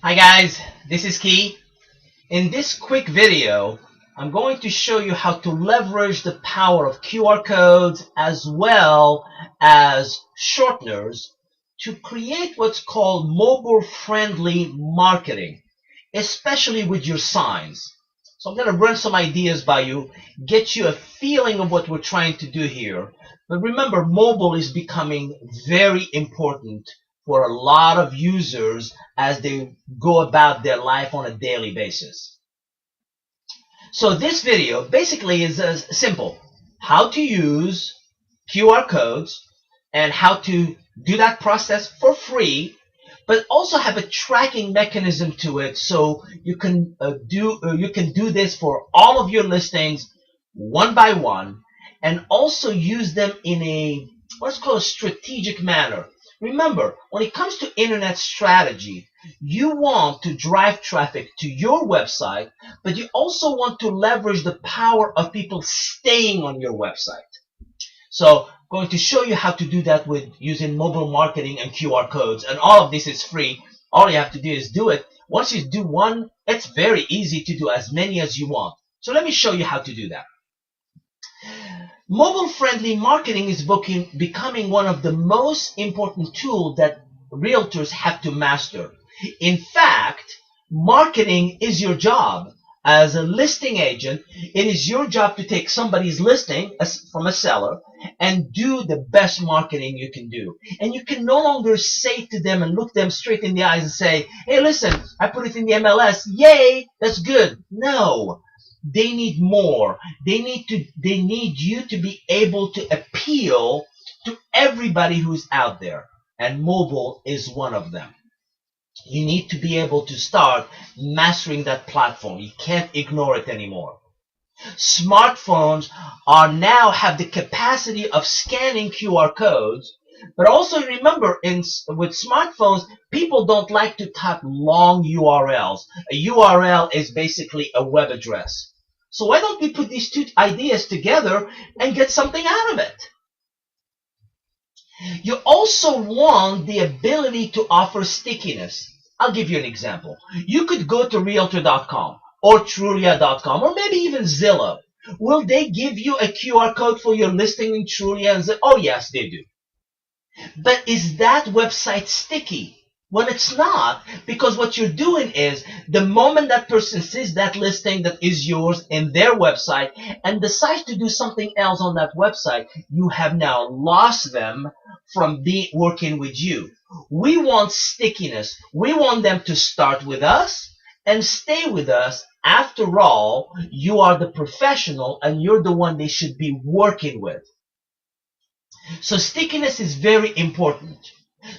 Hi guys, this is Key. In this quick video, I'm going to show you how to leverage the power of QR codes as well as shorteners to create what's called mobile-friendly marketing, especially with your signs. So I'm going to run some ideas by you, get you a feeling of what we're trying to do here. But remember, mobile is becoming very important for a lot of users as they go about their life on a daily basis. So this video basically is simple. How to use QR codes and how to do that process for free, but also have a tracking mechanism to it so you can do this for all of your listings one by one, and also use them in a what's called a strategic manner. Remember, when it comes to internet strategy, you want to drive traffic to your website, but you also want to leverage the power of people staying on your website. So I'm going to show you how to do that with using mobile marketing and QR codes. And all of this is free. All you have to do is do it. Once you do one, it's very easy to do as many as you want. So let me show you how to do that. Mobile-friendly marketing is becoming one of the most important tools that realtors have to master. In fact, marketing is your job. As a listing agent, it is your job to take somebody's listing from a seller and do the best marketing you can do. And you can no longer say to them and look them straight in the eyes and say, hey, listen, I put it in the MLS. Yay, that's good. No. They need more. They need you to be able to appeal to everybody who's out there. And mobile is one of them. You need to be able to start mastering that platform. You can't ignore it anymore. Smartphones are now have the capacity of scanning QR codes, but also remember, with smartphones, people don't like to type long URLs. A URL is basically a web address. So why don't we put these two ideas together and get something out of it? You also want the ability to offer stickiness. I'll give you an example. You could go to realtor.com or Trulia.com or maybe even Zillow. Will they give you a QR code for your listing in Trulia and Zillow? Oh, yes, they do. But is that website sticky? Well, it's not, because what you're doing is the moment that person sees that listing that is yours in their website and decides to do something else on that website, you have now lost them from working with you. We want stickiness. We want them to start with us and stay with us. After all, you are the professional and you're the one they should be working with. So stickiness is very important.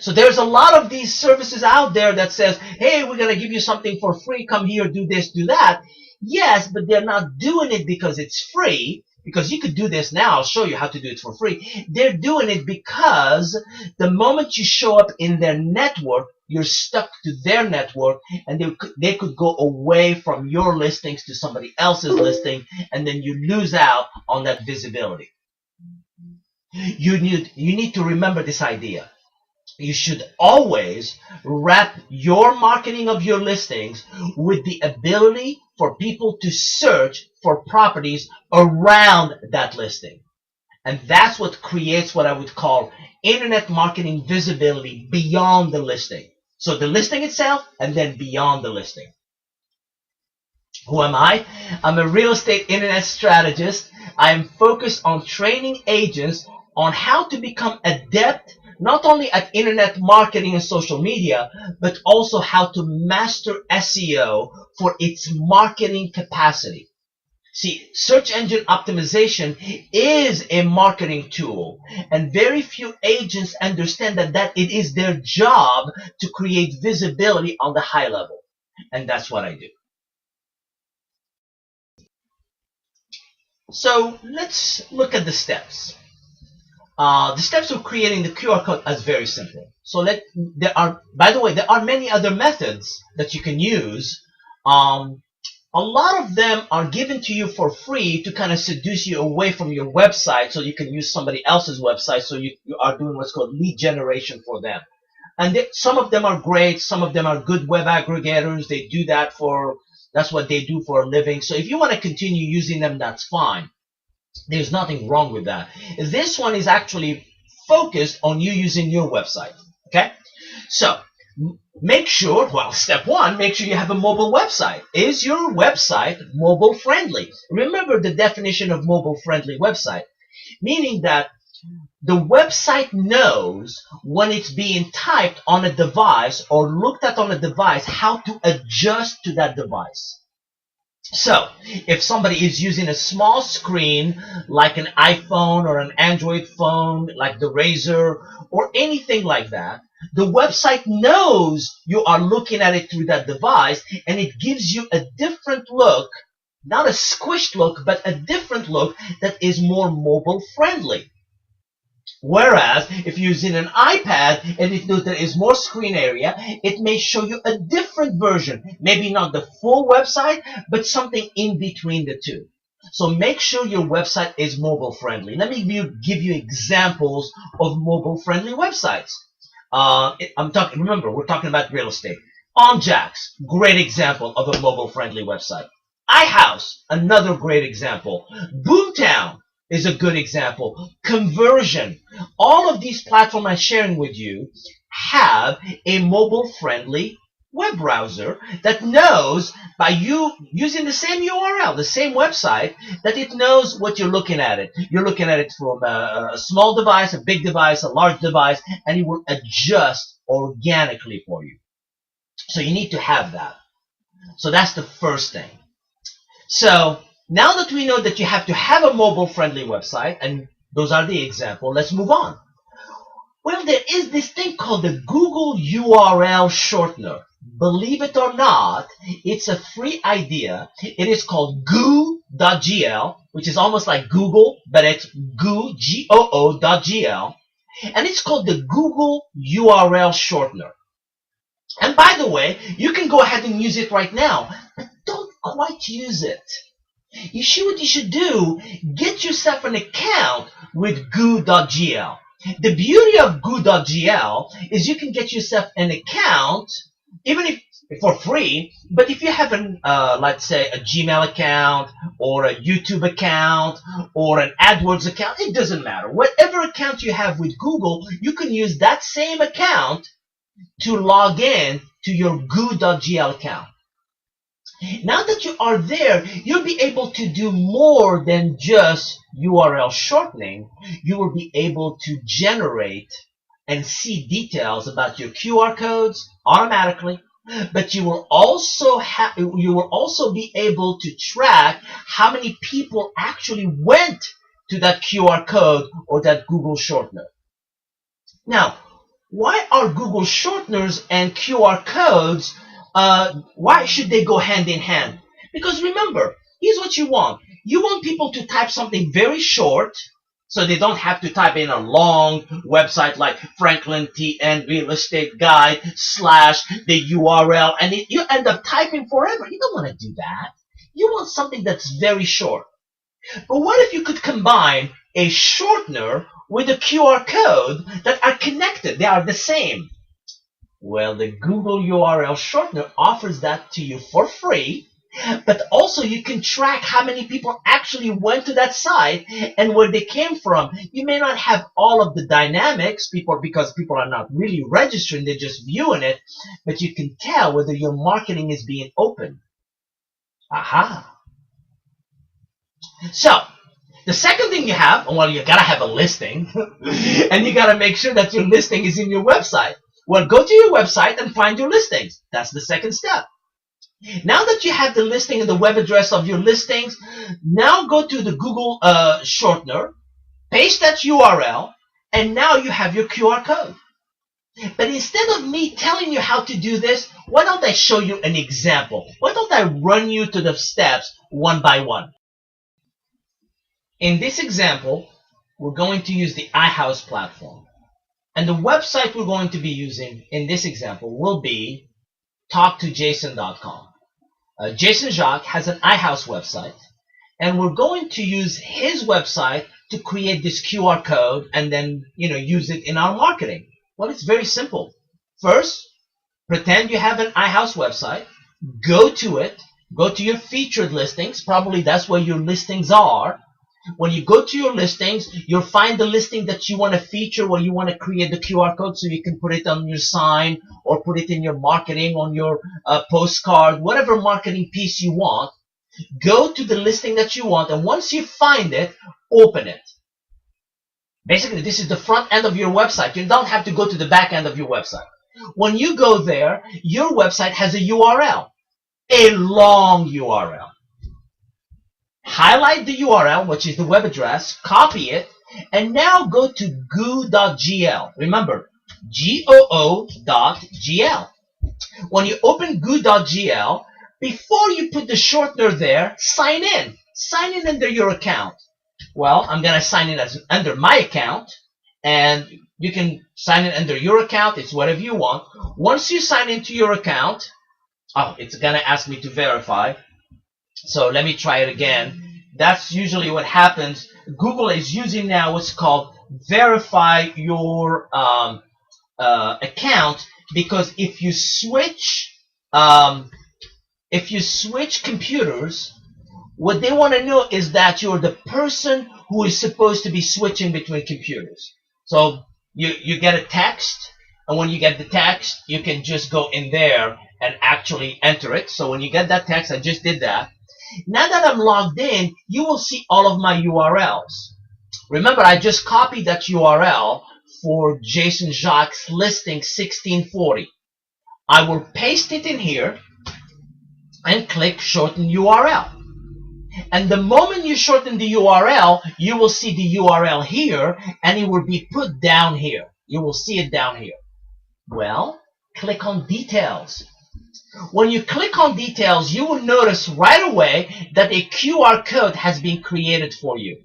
So there's a lot of these services out there that says, hey, we're going to give you something for free. Come here, do this, do that. Yes, but they're not doing it because it's free, because you could do this now. I'll show you how to do it for free. They're doing it because the moment you show up in their network, you're stuck to their network, and they could go away from your listings to somebody else's listing, and then you lose out on that visibility. You need to remember this idea. You should always wrap your marketing of your listings with the ability for people to search for properties around that listing. And that's what creates what I would call internet marketing visibility beyond the listing. So the listing itself and then beyond the listing. Who am I? I'm a real estate internet strategist. I am focused on training agents on how to become adept not only at internet marketing and social media, but also how to master SEO for its marketing capacity. See, search engine optimization is a marketing tool, and very few agents understand that it is their job to create visibility on the high level. And that's what I do. So let's look at the steps. The steps of creating the QR code is very simple. So by the way, there are many other methods that you can use. A lot of them are given to you for free to kind of seduce you away from your website so you can use somebody else's website, so you are doing what's called lead generation for them. And some of them are great. Some of them are good web aggregators. They do that that's what they do for a living. So if you want to continue using them, that's fine. There's nothing wrong with that. This one is actually focused on you using your website. Okay? So make sure, well, step one, make sure you have a mobile website. Is your website mobile friendly? Remember the definition of mobile friendly website, meaning that the website knows when it's being typed on a device or looked at on a device how to adjust to that device. So, if somebody is using a small screen like an iPhone or an Android phone like the Razr or anything like that, the website knows you are looking at it through that device, and it gives you a different look, not a squished look, but a different look that is more mobile friendly. Whereas if you're using an iPad and it knows there is more screen area, it may show you a different version. Maybe not the full website, but something in between the two. So make sure your website is mobile friendly. Let me give you examples of mobile friendly websites. Remember, we're talking about real estate. OnJax, great example of a mobile friendly website. iHouse, another great example. Boomtown is a good example. Conversion. All of these platforms I'm sharing with you have a mobile-friendly web browser that knows by you using the same URL, the same website, that it knows what you're looking at it. You're looking at it from a small device, a big device, a large device, and it will adjust organically for you. So you need to have that. So that's the first thing. So now that we know that you have to have a mobile-friendly website, and those are the examples, let's move on. Well, there is this thing called the Google URL shortener. Believe it or not, it's a free idea. It is called goo.gl, which is almost like Google, but it's goo, G-O-O.gl. And it's called the Google URL shortener. And by the way, you can go ahead and use it right now, but don't quite use it. What you should do, get yourself an account with goo.gl. The beauty of goo.gl is you can get yourself an account, even if for free, but if you have let's say a Gmail account or a YouTube account or an AdWords account, it doesn't matter. Whatever account you have with Google, you can use that same account to log in to your goo.gl account. Now that you are there, you'll be able to do more than just URL shortening. You will be able to generate and see details about your QR codes automatically, but you will also be able to track how many people actually went to that QR code or that Google shortener. Now, why are Google shorteners and QR codes, why should they go hand in hand? Because remember, here's what you want. You want people to type something very short, so they don't have to type in a long website like Franklin TN Real Estate Guide / the URL, and you end up typing forever. You don't want to do that. You want something that's very short. But what if you could combine a shortener with a QR code that are connected? They are the same. Well, the Google URL shortener offers that to you for free, but also you can track how many people actually went to that site and where they came from. You may not have all of the dynamics because people are not really registering, they're just viewing it, but you can tell whether your marketing is being open. Aha. So, the second thing you have, well, you gotta have a listing, and you gotta make sure that your listing is in your website. Well, go to your website and find your listings. That's the second step. Now that you have the listing and the web address of your listings, now go to the Google shortener, paste that URL, and now you have your QR code. But instead of me telling you how to do this, why don't I show you an example? Why don't I run you to the steps one by one? In this example, we're going to use the iHouse platform. And the website we're going to be using in this example will be talktojason.com. Jason Jacques has an iHouse website, and we're going to use his website to create this QR code and then use it in our marketing. Well, it's very simple. First, pretend you have an iHouse website. Go to it. Go to your featured listings. Probably that's where your listings are. When you go to your listings, you'll find the listing that you want to feature, where you want to create the QR code so you can put it on your sign or put it in your marketing, on your postcard, whatever marketing piece you want. Go to the listing that you want, and once you find it, open it. Basically, this is the front end of your website. You don't have to go to the back end of your website. When you go there, your website has a URL, a long URL. Highlight the URL, which is the web address, copy it, and now go to goo.gl. Remember, goo.gl. When you open goo.gl, before you put the shortener there, sign in. Sign in under your account. Well, I'm going to sign in as under my account, and you can sign in under your account. It's whatever you want. Once you sign into your account, it's going to ask me to verify. So let me try it again. That's usually what happens. Google is using now what's called verify your account, because if you switch computers, what they want to know is that you're the person who is supposed to be switching between computers. So you get a text, and when you get the text, you can just go in there and actually enter it. So when you get that text, I just did that. Now that I'm logged in, you will see all of my URLs. Remember, I just copied that URL for Jason Jacques listing 1640. I will paste it in here and click shorten URL. And the moment you shorten the URL, you will see the URL here, and it will be put down here. You will see it down here. Well, click on details. When you click on details, you will notice right away that a QR code has been created for you.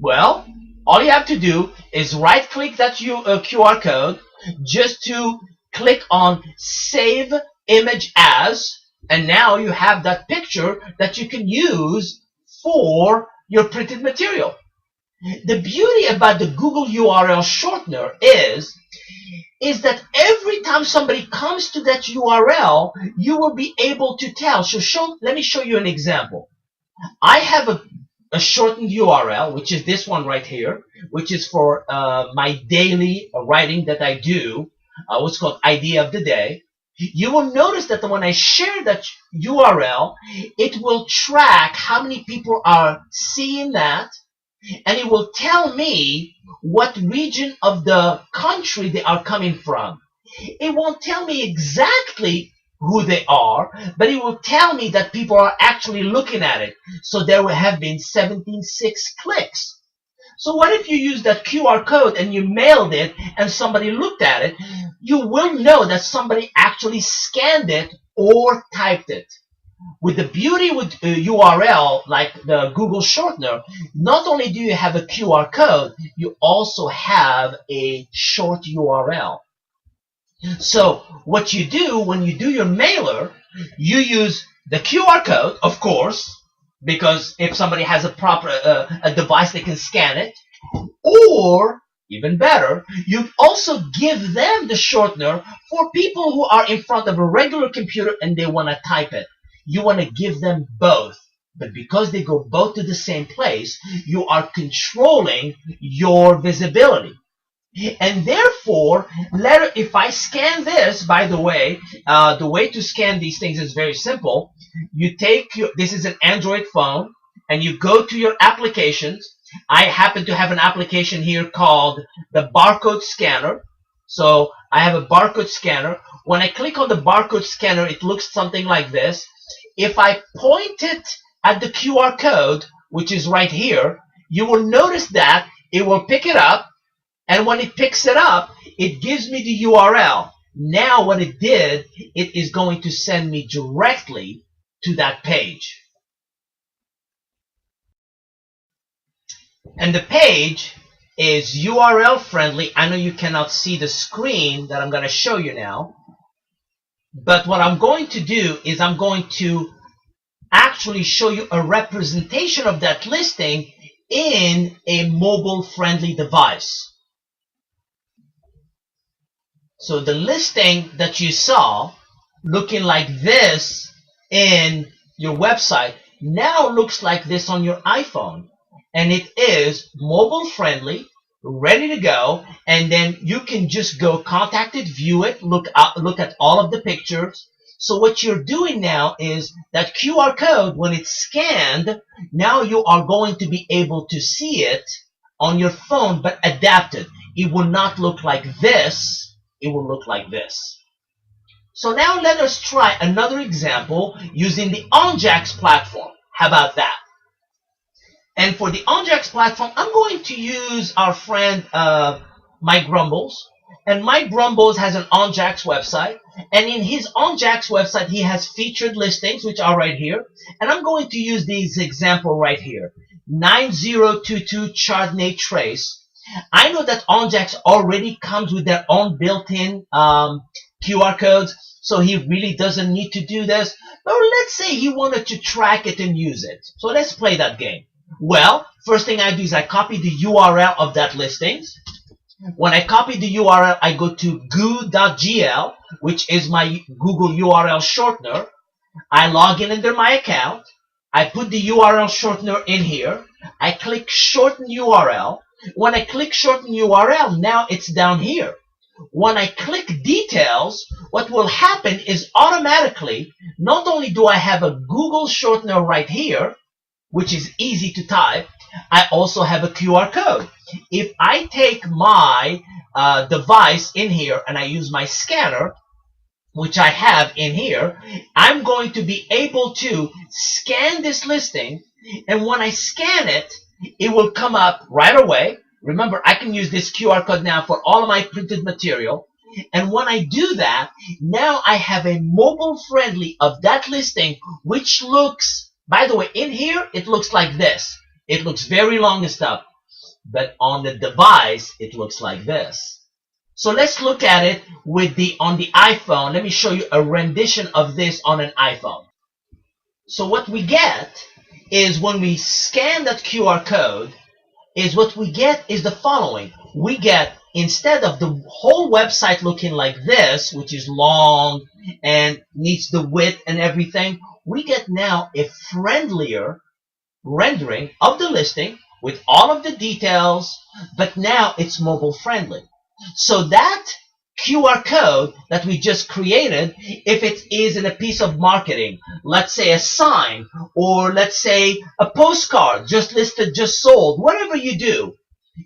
Well, all you have to do is right-click that QR code, just to click on Save Image As, and now you have that picture that you can use for your printed material. The beauty about the Google URL shortener is that every time somebody comes to that URL, you will be able to tell. So let me show you an example. I have a shortened URL, which is this one right here, which is for my daily writing that I do, what's called Idea of the Day. You will notice that when I share that URL, it will track how many people are seeing that, and it will tell me what region of the country they are coming from. It won't tell me exactly who they are, but it will tell me that people are actually looking at it. So there will have been 76 clicks. So what if you use that QR code and you mailed it and somebody looked at it? You will know that somebody actually scanned it or typed it. With the beauty with URL, like the Google shortener, not only do you have a QR code, you also have a short URL. So what you do when you do your mailer, you use the QR code, of course, because if somebody has a proper a device they can scan it, or even better, you also give them the shortener for people who are in front of a regular computer and they want to type it. You want to give them both, but because they go both to the same place, you are controlling your visibility. And therefore, if I scan this, by the way to scan these things is very simple. You take this is an Android phone, and you go to your applications. I happen to have an application here called the barcode scanner. So I have a barcode scanner. When I click on the barcode scanner, it looks something like this. If I point it at the QR code, which is right here, you will notice that it will pick it up. And when it picks it up, it gives me the URL. Now what it did, it is going to send me directly to that page. And the page is URL friendly. I know you cannot see the screen that I'm going to show you now. But what I'm going to do is I'm going to actually show you a representation of that listing in a mobile friendly device. So the listing that you saw looking like this in your website now looks like this on your iPhone. And it is mobile friendly, ready to go, and then you can just go contact it, view it, look at all of the pictures. So what you're doing now is that QR code, when it's scanned, now you are going to be able to see it on your phone, but adapted. It will not look like this. It will look like this. So now let us try another example using the Onjax platform. How about that? And for the Onjax platform, I'm going to use our friend Mike Grumbles. And Mike Grumbles has an Onjax website. And in his Onjax website, he has featured listings, which are right here. And I'm going to use this example right here. 9022 Chardonnay Trace. I know that Onjax already comes with their own built-in QR codes, so he really doesn't need to do this. But let's say he wanted to track it and use it. So let's play that game. Well, first thing I do is I copy the URL of that listings. When I copy the URL, I go to goo.gl, which is my Google URL shortener. I log in under my account. I put the URL shortener in here. I click shorten URL. When I click shorten URL, now it's down here. When I click details, what will happen is automatically, not only do I have a Google shortener right here, which is easy to type, I also have a QR code. If I take my device in here and I use my scanner, which I have in here, I'm going to be able to scan this listing, and when I scan it, it will come up right away. Remember, I can use this QR code now for all of my printed material. And when I do that, now I have a mobile friendly of that listing, which looks, by the way, in here, it looks like this. It looks very long and stuff. But on the device, it looks like this. So let's look at it on the iPhone. Let me show you a rendition of this on an iPhone. So what we get is when we scan that QR code, what we get is the following. We get, instead of the whole website looking like this, which is long and needs the width and everything, we get now a friendlier rendering of the listing with all of the details, but now it's mobile friendly. So that QR code that we just created, if it is in a piece of marketing, let's say a sign, or let's say a postcard, just listed, just sold, whatever you do,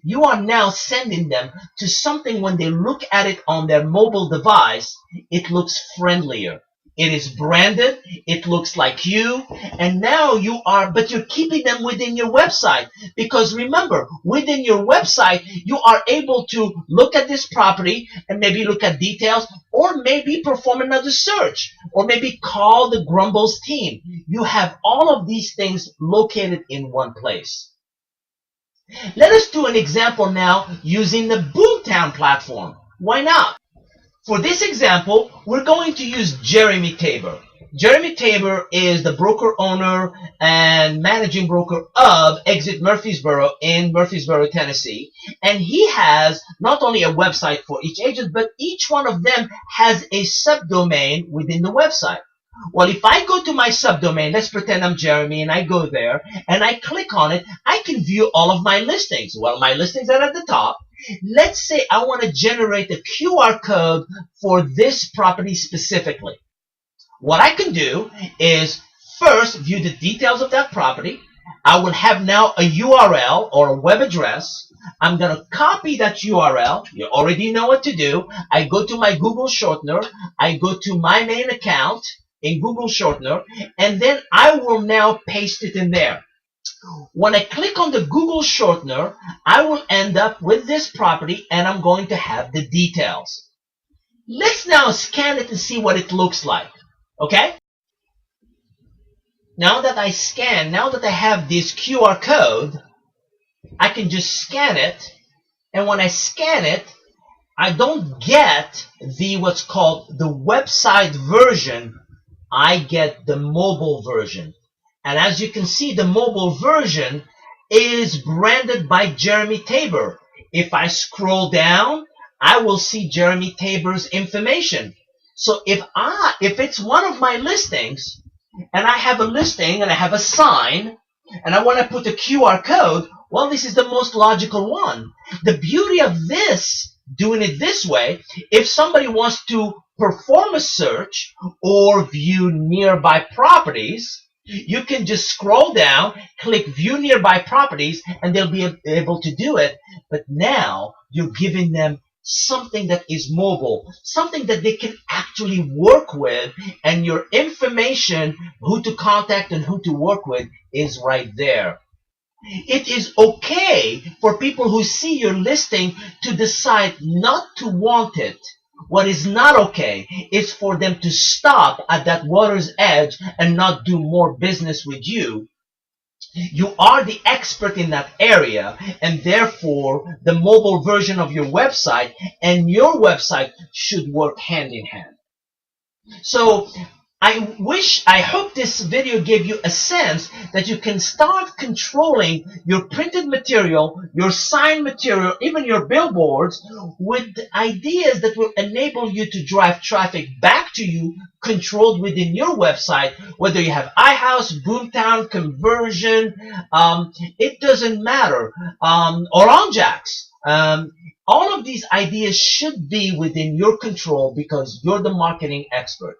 you are now sending them to something when they look at it on their mobile device, it looks friendlier. It is branded, it looks like you, and now but you're keeping them within your website. Because remember, within your website, you are able to look at this property and maybe look at details, or maybe perform another search, or maybe call the Grumbles team. You have all of these things located in one place. Let us do an example now using the Boomtown platform. Why not? For this example, we're going to use Jeremy Tabor. Jeremy Tabor is the broker owner and managing broker of Exit Murfreesboro in Murfreesboro, Tennessee. And he has not only a website for each agent, but each one of them has a subdomain within the website. Well, if I go to my subdomain, let's pretend I'm Jeremy, and I go there, and I click on it, I can view all of my listings. Well, my listings are at the top. Let's say I want to generate a QR code for this property specifically. What I can do is first view the details of that property. I will have now a URL or a web address. I'm going to copy that URL. You already know what to do. I go to my Google shortener. I go to my main account in Google shortener, and then I will now paste it in there. When I click on the Google shortener, I will end up with this property, and I'm going to have the details. Let's now scan it and see what it looks like. Okay? Now that I have this QR code, I can just scan it, and when I scan it, I don't get what's called the website version. I get the mobile version. And as you can see, the mobile version is branded by Jeremy Tabor. If I scroll down, I will see Jeremy Tabor's information. So if it's one of my listings, and I have a listing and I have a sign and I want to put a QR code, well, this is the most logical one. The beauty of this, doing it this way, if somebody wants to perform a search or view nearby properties, you can just scroll down, click view nearby properties, and they'll be able to do it. But now you're giving them something that is mobile, something that they can actually work with, and your information, who to contact and who to work with, is right there. It is okay for people who see your listing to decide not to want it. What is not okay is for them to stop at that water's edge and not do more business with you. You are the expert in that area, and therefore the mobile version of your website and your website should work hand in hand. So I hope this video gave you a sense that you can start controlling your printed material, your sign material, even your billboards with ideas that will enable you to drive traffic back to you, controlled within your website, whether you have iHouse, Boomtown, Conversion, it doesn't matter, or OnJax. All of these ideas should be within your control because you're the marketing expert.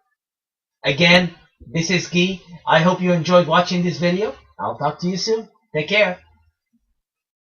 Again, this is Key. I hope you enjoyed watching this video. I'll talk to you soon. Take care.